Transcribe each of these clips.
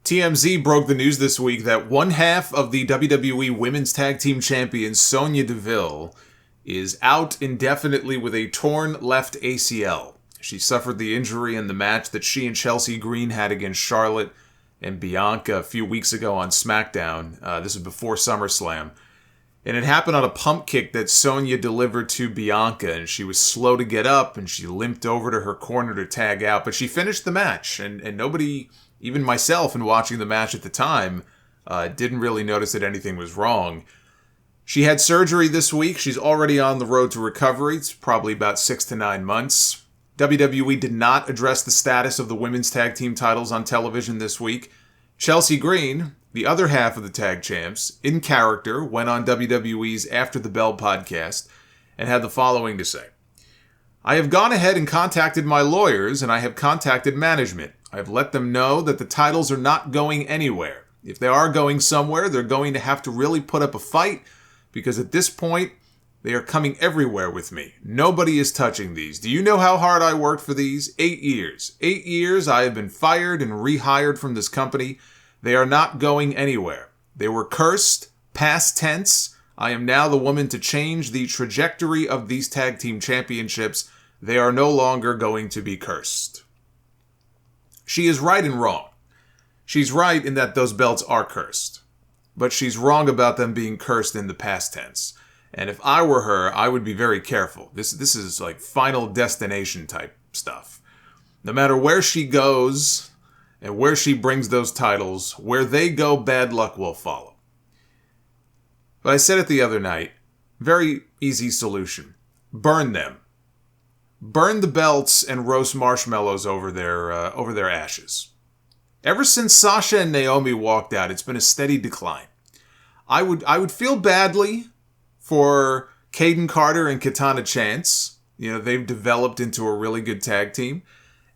TMZ broke the news this week that one half of the WWE Women's Tag Team Champions, Sonya Deville, is out indefinitely with a torn left ACL. She suffered the injury in the match that she and Chelsea Green had against Charlotte and Bianca a few weeks ago on SmackDown. This was before SummerSlam. And it happened on a pump kick that Sonya delivered to Bianca, and she was slow to get up, and she limped over to her corner to tag out. But she finished the match, and nobody, even myself in watching the match at the time, didn't really notice that anything was wrong. She had surgery this week. She's already on the road to recovery. It's probably about 6 to 9 months. WWE did not address the status of the women's tag team titles on television this week. Chelsea Green, the other half of the tag champs, in character, went on WWE's After the Bell podcast and had the following to say. I have gone ahead and contacted my lawyers, and I have contacted management. I have let them know that the titles are not going anywhere. If they are going somewhere, they're going to have to really put up a fight, because at this point, they are coming everywhere with me. Nobody is touching these. Do you know how hard I worked for these? 8 years. 8 years I have been fired and rehired from this company. They are not going anywhere. They were cursed, past tense. I am now the woman to change the trajectory of these tag team championships. They are no longer going to be cursed. She is right and wrong. She's right in that those belts are cursed. But she's wrong about them being cursed in the past tense. And if I were her, I would be very careful. This is like Final Destination type stuff. No matter where she goes and where she brings those titles, where they go, bad luck will follow. But I said it the other night, very easy solution. Burn them. Burn the belts and roast marshmallows over their ashes. Ever since Sasha and Naomi walked out, it's been a steady decline. I would feel badly for Kaden Carter and Katana Chance. You know, they've developed into a really good tag team.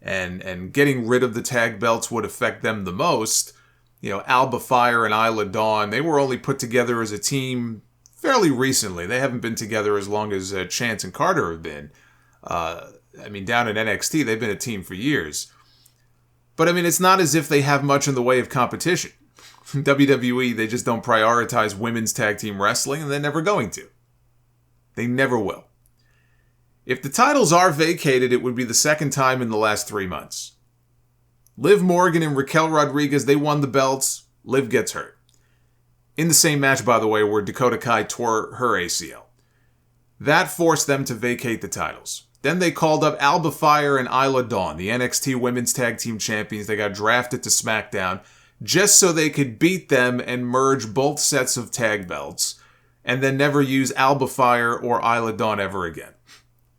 And getting rid of the tag belts would affect them the most. You know, Alba Fire and Isla Dawn, they were only put together as a team fairly recently. They haven't been together as long as Chance and Carter have been. Down in NXT, they've been a team for years. But, it's not as if they have much in the way of competition. WWE, they just don't prioritize women's tag team wrestling, and they're never going to. They never will. If the titles are vacated, it would be the second time in the last 3 months. Liv Morgan and Raquel Rodriguez, they won the belts. Liv gets hurt. In the same match, by the way, where Dakota Kai tore her ACL. That forced them to vacate the titles. Then they called up Alba Fire and Isla Dawn, the NXT Women's Tag Team Champions. They got drafted to SmackDown just so they could beat them and merge both sets of tag belts and then never use Alba Fire or Isla Dawn ever again.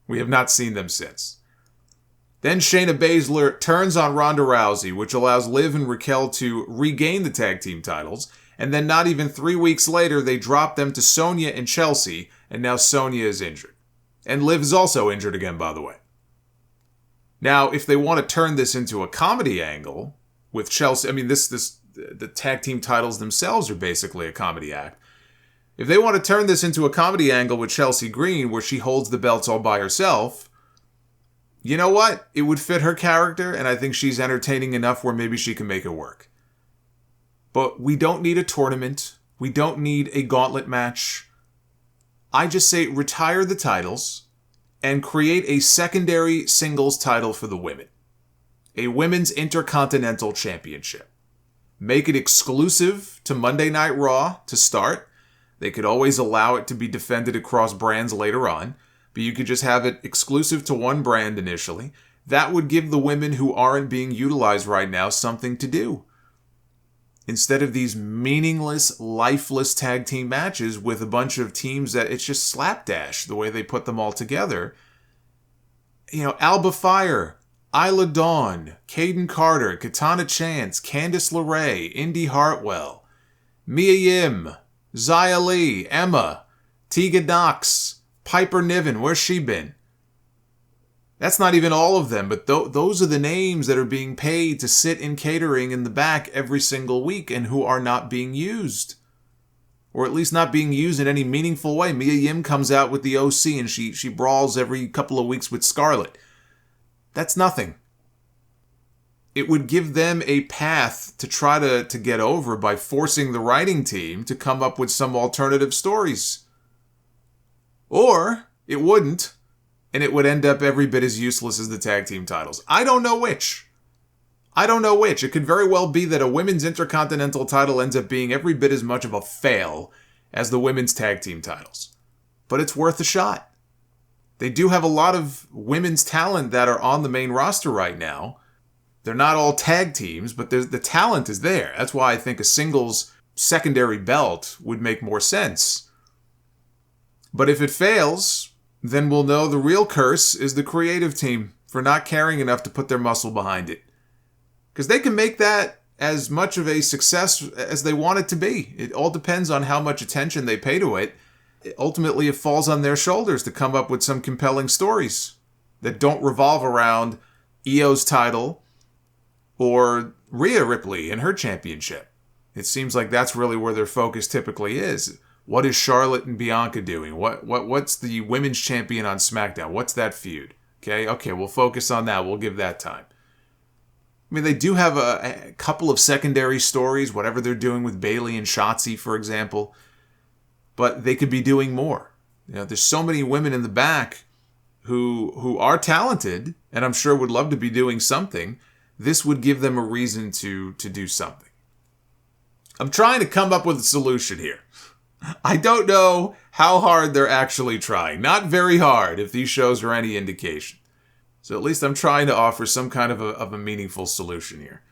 We have not seen them since. Then Shayna Baszler turns on Ronda Rousey, which allows Liv and Raquel to regain the tag team titles. And then not even 3 weeks later, they drop them to Sonya and Chelsea, and now Sonya is injured. And Liv is also injured again, by the way. Now, if they want to turn this into a comedy angle with Chelsea, the tag team titles themselves are basically a comedy act. If they want to turn this into a comedy angle with Chelsea Green, where she holds the belts all by herself, you know what? It would fit her character, and I think she's entertaining enough where maybe she can make it work. But we don't need a tournament. We don't need a gauntlet match. I just say retire the titles and create a secondary singles title for the women. A Women's Intercontinental Championship. Make it exclusive to Monday Night Raw to start. They could always allow it to be defended across brands later on, but you could just have it exclusive to one brand initially. That would give the women who aren't being utilized right now something to do. Instead of these meaningless, lifeless tag team matches with a bunch of teams that it's just slapdash the way they put them all together. You know, Alba Fire, Isla Dawn, Kaden Carter, Katana Chance, Candice LeRae, Indy Hartwell, Mia Yim, Xia Li, Emma, Tegan Knox, Piper Niven, where's she been? That's not even all of them, but those are the names that are being paid to sit in catering in the back every single week and who are not being used. Or at least not being used in any meaningful way. Mia Yim comes out with the OC and she brawls every couple of weeks with Scarlett. That's nothing. it would give them a path to try to get over by forcing the writing team to come up with some alternative stories. Or it wouldn't, and it would end up every bit as useless as the tag team titles. I don't know which. It could very well be that a women's intercontinental title ends up being every bit as much of a fail as the women's tag team titles. But it's worth a shot. They do have a lot of women's talent that are on the main roster right now. They're not all tag teams, but the talent is there. That's why I think a singles secondary belt would make more sense. But if it fails, then we'll know the real curse is the creative team for not caring enough to put their muscle behind it. Because they can make that as much of a success as they want it to be. It all depends on how much attention they pay to it. Ultimately, it falls on their shoulders to come up with some compelling stories that don't revolve around Io's title or Rhea Ripley and her championship. It seems like that's really where their focus typically is. What is Charlotte and Bianca doing? What's the women's champion on SmackDown? What's that feud? Okay, we'll focus on that. We'll give that time. I mean, they do have a couple of secondary stories, whatever they're doing with Bayley and Shotzi, for example. But they could be doing more. There's so many women in the back who are talented, and I'm sure would love to be doing something. This would give them a reason to do something. I'm trying to come up with a solution here. I don't know how hard they're actually trying. Not very hard, if these shows are any indication. So at least I'm trying to offer some kind of a meaningful solution here.